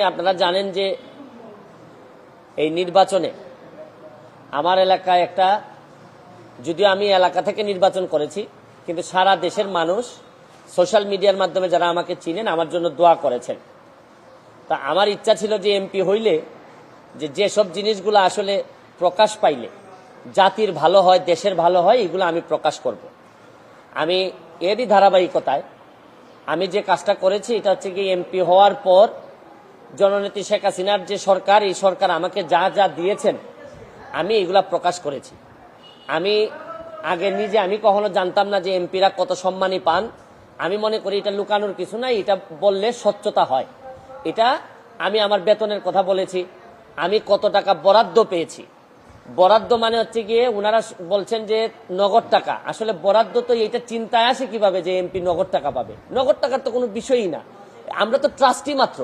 আপনারা জানেন যে এই নির্বাচনে আমার এলাকায় যদিও আমি এলাকা থেকে নির্বাচন করেছি, কিন্তু সারা দেশের মানুষ সোশ্যাল মিডিয়ার মাধ্যমে যারা আমাকে চিনেন আমার জন্য দোয়া করেছেন। তা আমার ইচ্ছা ছিল যে এমপি হইলে যেসব জিনিসগুলো আসলে প্রকাশ পাইলে জাতির ভালো হয়, দেশের ভালো হয়, এগুলো আমি প্রকাশ করব। আমি এরই ধারাবাহিকতায় আমি যে কাজটা করেছি এটা হচ্ছে কি, এমপি হওয়ার পর জননেত্রী শেখ হাসিনার যে সরকার, এই সরকার আমাকে যা যা দিয়েছেন আমি এগুলা প্রকাশ করেছি। আমি আগে নিজে কখনো জানতাম না যে এমপিরা কত সম্মানী পান। আমি মনে করি এটা লুকানোর কিছু নাই, এটা বললে স্বচ্ছতা হয়। এটা আমি আমার বেতনের কথা বলেছি, আমি কত টাকা বরাদ্দ পেয়েছি। বরাদ্দ মানে হচ্ছে গিয়ে ওনারা বলছেন যে নগদ টাকা, আসলে বরাদ্দ তো এটা চিন্তায় আসে কিভাবে যে এমপি নগদ টাকা পাবে। নগদ টাকার তো কোনো বিষয়ই না, আমরা তো ট্রাস্টি মাত্র।